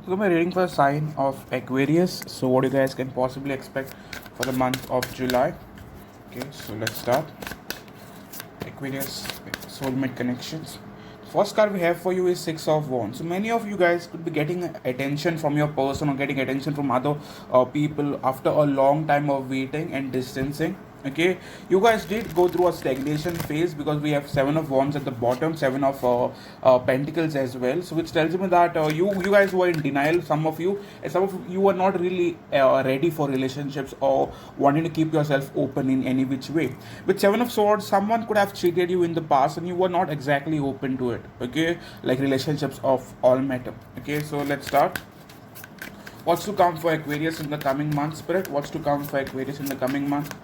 So my reading for the sign of Aquarius. So what you guys can possibly expect for the month of July. Okay, so let's start. Aquarius soulmate connections. First card we have for you is Six of Wands. So many of you guys could be getting attention from your person or getting attention from other people after a long time of waiting and distancing. Okay, you guys did go through a stagnation phase because we have Seven of Wands at the bottom, Seven of Pentacles as well. So which tells me that you guys were in denial. Some of you, and some of you were not really ready for relationships or wanting to keep yourself open in any which way. With Seven of Swords, someone could have cheated you in the past and you were not exactly open to it. Okay, like relationships of all matter. Okay, so let's start. What's to come for Aquarius in the coming month, Spirit? What's to come for Aquarius in the coming month?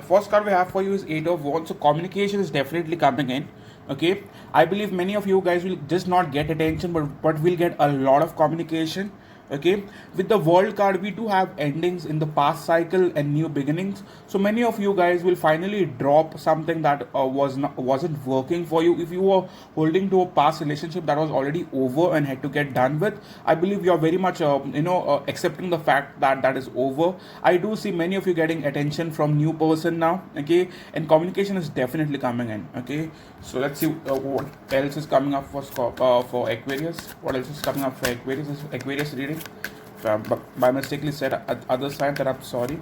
First card we have for you is Eight of Wands. So communication is definitely coming in. Okay, I believe many of you guys will just not get attention, but will get a lot of communication. Okay, with the World card, we do have endings in the past cycle and new beginnings. So many of you guys will finally drop something that wasn't working for you. If you were holding to a past relationship that was already over and had to get done with, I believe you are very much accepting the fact that that is over. I do see many of you getting attention from new person now. Okay, and communication is definitely coming in. Okay, so let's see what else is coming up for Aquarius. What else is coming up for Aquarius? Is Aquarius reading? But by mistakenly said other side, that I'm sorry.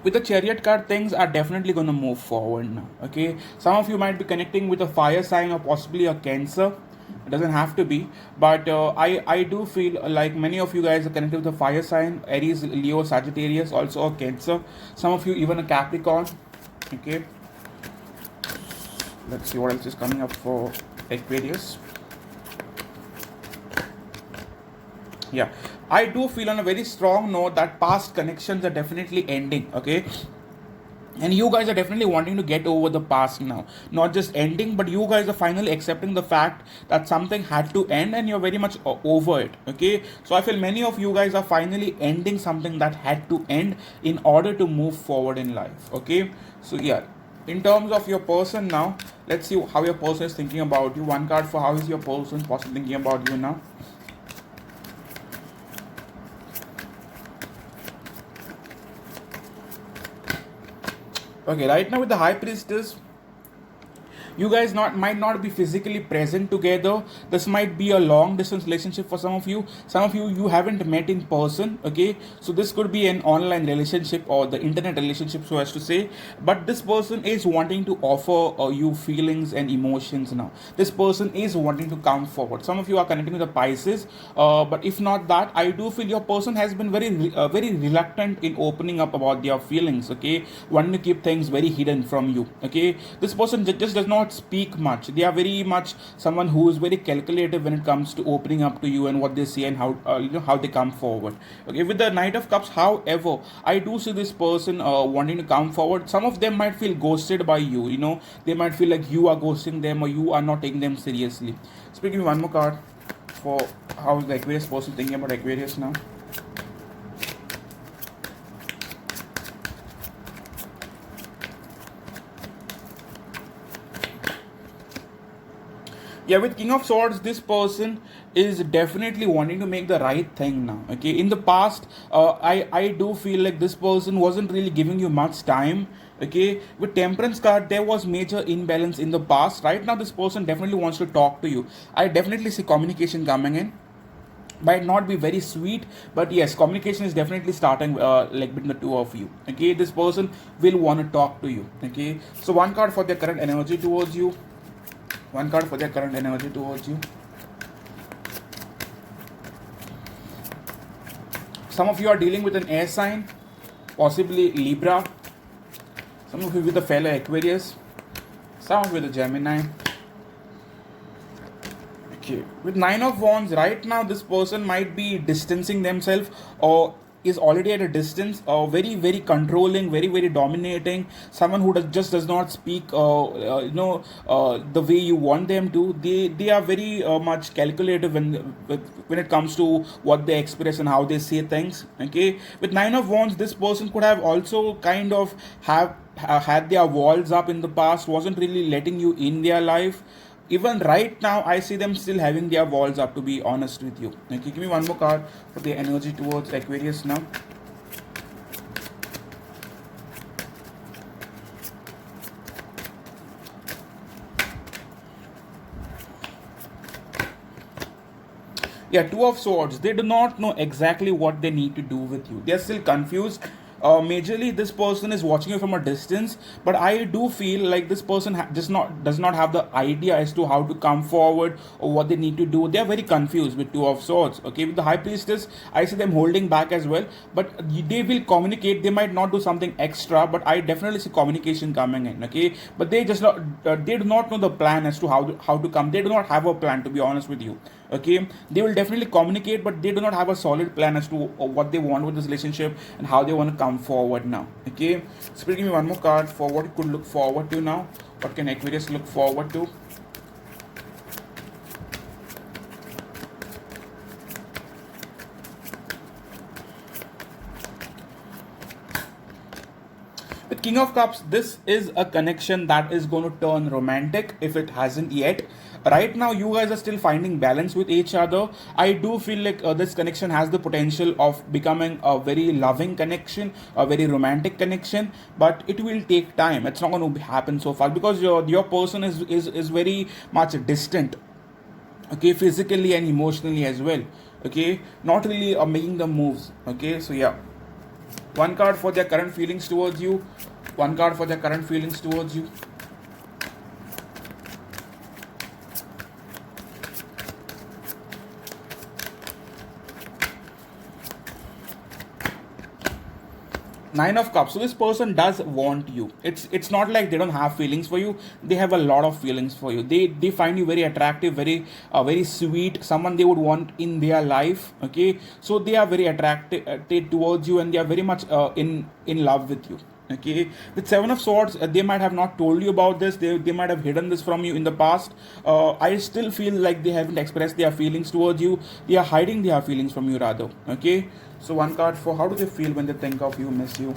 With the Chariot card, things are definitely going to move forward now. Okay, some of you might be connecting with a fire sign or possibly a Cancer. It doesn't have to be, but I do feel like many of you guys are connected with a fire sign: Aries, Leo, Sagittarius, also a Cancer. Some of you even a Capricorn. Okay, let's see what else is coming up for Aquarius. Yeah, I do feel on a very strong note that past connections are definitely ending. Okay, and you guys are definitely wanting to get over the past now, not just ending, but you guys are finally accepting the fact that something had to end and you're very much over it. Okay, so I feel many of you guys are finally ending something that had to end in order to move forward in life. Okay, so yeah, in terms of your person now, let's see how your person is thinking about you. One card for how is your person possibly thinking about you now. Okay, right now with the High Priestess, you guys might not be physically present together. This might be a long distance relationship for some of you. Some of you haven't met in person. Okay, so this could be an online relationship or the internet relationship, so as to say. But this person is wanting to offer you feelings and emotions now. This person is wanting to come forward. Some of you are connecting with the Pisces, but if not that, I do feel your person has been very reluctant in opening up about their feelings. Okay, wanting to keep things very hidden from you. Okay, this person just does not speak much. They are very much someone who is very calculative when it comes to opening up to you and what they say and how how they come forward. Okay, with the Knight of Cups, however, I do see this person wanting to come forward. Some of them might feel ghosted by you. They might feel like you are ghosting them or you are not taking them seriously. Speaking one more card for how is the Aquarius person thinking about Aquarius now. Yeah, with King of Swords, this person is definitely wanting to make the right thing now. Okay, in the past, I do feel like this person wasn't really giving you much time. Okay, with Temperance card, there was major imbalance in the past. Right now, this person definitely wants to talk to you. I definitely see communication coming in. Might not be very sweet, but yes, communication is definitely starting like between the two of you. Okay, this person will want to talk to you. Okay, so one card for their current energy towards you. One card for their current energy towards you. Some of you are dealing with an air sign, possibly Libra. Some of you with a fellow Aquarius. Some of you with a Gemini. Okay, with Nine of Wands, right now this person might be distancing themselves or is already at a distance, very very controlling, very very dominating, someone who does not speak the way you want them to. They are very much calculative when it comes to what they express and how they say things. Okay, with Nine of Wands, this person could have also kind of have had their walls up in the past, wasn't really letting you in their life. Even right now, I see them still having their walls up, to be honest with you. Okay, give me one more card for the energy towards Aquarius now. Yeah, Two of Swords. They do not know exactly what they need to do with you. They are still confused. Majorly, this person is watching you from a distance, but I do feel like this person just not does not have the idea as to how to come forward or what they need to do. They are very confused with Two of Swords. Okay, with the High Priestess, I see them holding back as well, but they will communicate. They might not do something extra, but I definitely see communication coming in. Okay, but they just not they do not know the plan as to how to come. They do not have a plan, to be honest with you. Okay, they will definitely communicate, but they do not have a solid plan as to what they want with this relationship and how they want to come forward now. Okay, Spirit, give me one more card for what it could look forward to now. What can Aquarius look forward to? With King of Cups, this is a connection that is going to turn romantic if it hasn't yet. Right now, you guys are still finding balance with each other. I do feel like this connection has the potential of becoming a very loving connection, a very romantic connection, but it will take time. It's not going to happen so fast because your person is very much distant. Okay, physically and emotionally as well. Okay, not really making the moves. Okay, so yeah, one card for their current feelings towards you, one card for their current feelings towards you. Nine of Cups. So this person does want you. It's not like they don't have feelings for you. They have a lot of feelings for you. They find you very attractive, very sweet, someone they would want in their life. Okay, so they are very attracted towards you, and they are very much in love with you. Okay, with Seven of Swords, they might have not told you about this. They might have hidden this from you in the past. I still feel like they haven't expressed their feelings towards you. They are hiding their feelings from you rather. Okay, so one card for how do they feel when they think of you, miss you.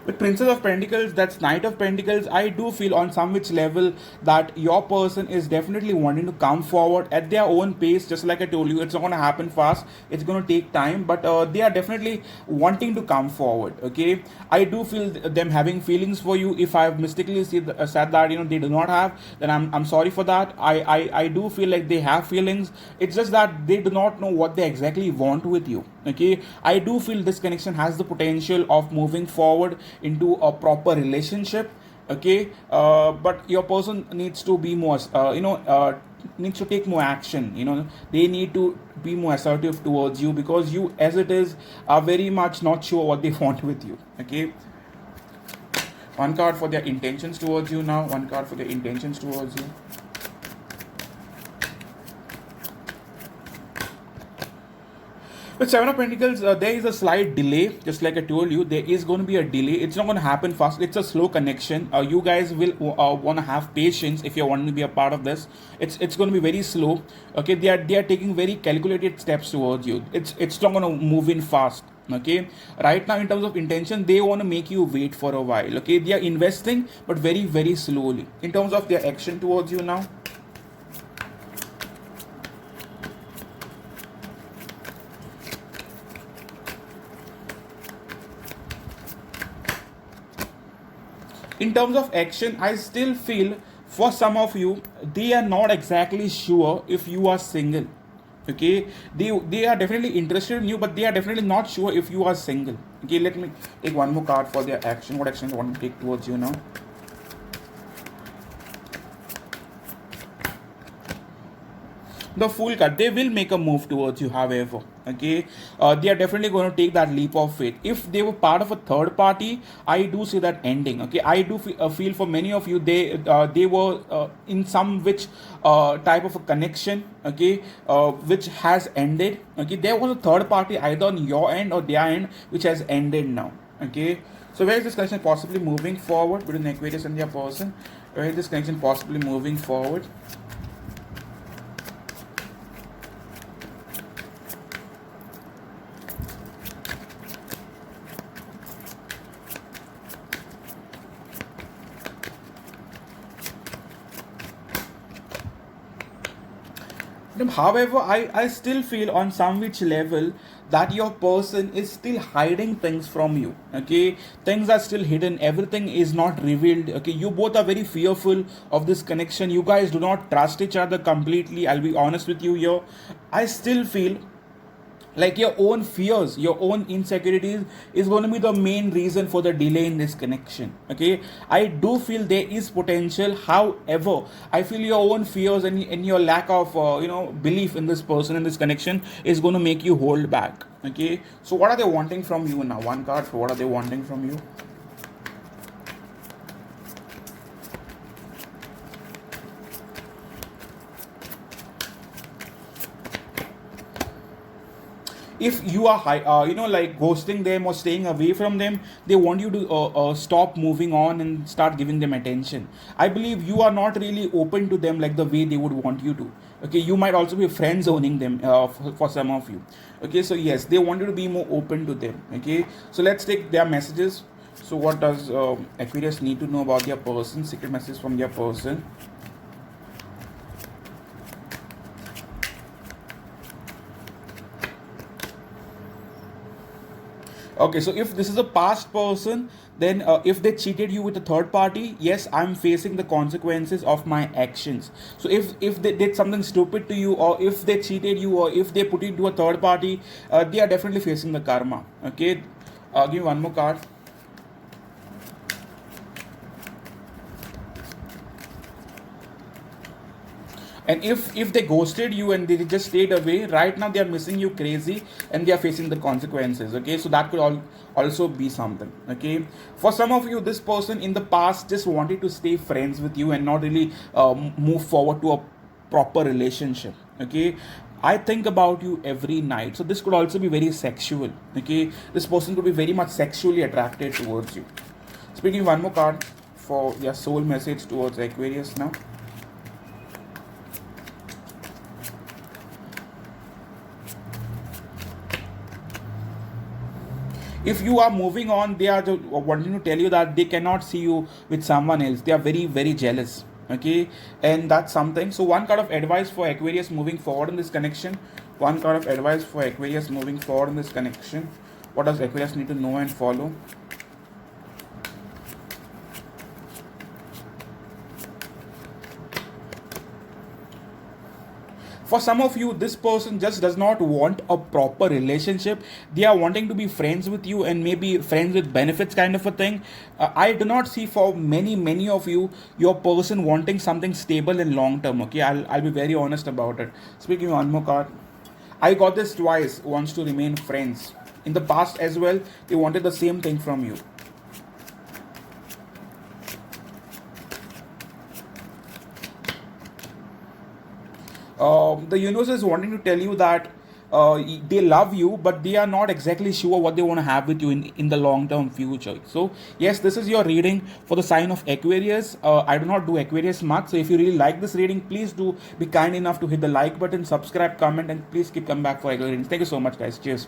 With Princess of Pentacles, that's Knight of Pentacles. I do feel on some which level that your person is definitely wanting to come forward at their own pace. Just like I told you, it's not going to happen fast. It's going to take time, but they are definitely wanting to come forward. Okay, I do feel them having feelings for you. If I have mistakenly said that they do not have, then I'm sorry for that. I do feel like they have feelings. It's just that they do not know what they exactly want with you. Okay, I do feel this connection has the potential of moving forward into a proper relationship. Okay, but your person needs to be more needs to take more action. They need to be more assertive towards you, because you as it is are very much not sure what they want with you. Okay, one card for their intentions towards you now, one card for their intentions towards you. With Seven of Pentacles, there is a slight delay. Just like I told you, there is going to be a delay. It's not going to happen fast. It's a slow connection. You guys will want to have patience if you want to be a part of this. It's going to be very slow. Okay, they are taking very calculated steps towards you. It's not going to move in fast. Okay, right now in terms of intention, they want to make you wait for a while. Okay, they are investing, but very very slowly. In terms of their action towards you now. In terms of action, I still feel for some of you, they are not exactly sure if you are single. Okay, they are definitely interested in you, but they are definitely not sure if you are single. Okay, let me take one more card for their action. What action they want to take towards you now? The Fool card, they will make a move towards you, however. Okay, they are definitely going to take that leap of faith. If they were part of a third party, I do see that ending. Okay, I do feel for many of you, they were in some which type of a connection. Okay, which has ended. Okay, there was a third party either on your end or their end, which has ended now. Okay, so where is this connection possibly moving forward between Aquarius and their person? Where is this connection possibly moving forward? However, I still feel on some which level that your person is still hiding things from you. Okay, things are still hidden, everything is not revealed. Okay, you both are very fearful of this connection. You guys do not trust each other completely. I'll be honest with you here. I still feel like your own fears, your own insecurities is going to be the main reason for the delay in this connection. Okay, I do feel there is potential. However, I feel your own fears and your lack of belief in this person, in this connection, is going to make you hold back. Okay, so what are they wanting from you now? One card for what are they wanting from you? If you are like ghosting them or staying away from them, they want you to stop moving on and start giving them attention. I believe you are not really open to them like the way they would want you to. Okay, you might also be friend zoning them for some of you. Okay, so yes, they want you to be more open to them. Okay, so let's take their messages. So what does Aquarius need to know about their person? Secret message from their person. Okay, so if this is a past person, then if they cheated you with a third party, yes, I'm facing the consequences of my actions. So if they did something stupid to you, or if they cheated you, or if they put it to a third party, they are definitely facing the karma. Okay, give me one more card. And if they ghosted you and they just stayed away, right now they are missing you crazy and they are facing the consequences. Okay, so that could also be something. Okay, for some of you, this person in the past just wanted to stay friends with you and not really move forward to a proper relationship. Okay, I think about you every night. So this could also be very sexual. Okay, this person could be very much sexually attracted towards you. Speaking one more card for your soul message towards Aquarius now. If you are moving on, they are wanting to tell you that they cannot see you with someone else. They are very, very jealous. Okay, and that's something. So one card of advice for Aquarius moving forward in this connection. One card of advice for Aquarius moving forward in this connection. What does Aquarius need to know and follow? For some of you, this person just does not want a proper relationship. They are wanting to be friends with you and maybe friends with benefits kind of a thing. I do not see for many of you your person wanting something stable and long term. Okay, I'll be very honest about it. Speaking one more card, I got this twice. Wants to remain friends. In the past as well, they wanted the same thing from you. The universe is wanting to tell you that they love you, but they are not exactly sure what they want to have with you in the long term future. So yes, this is your reading for the sign of Aquarius. I do not do Aquarius much, so if you really like this reading, please do be kind enough to hit the like button, subscribe, comment, and please keep coming back for regular readings. Thank you so much, guys. Cheers.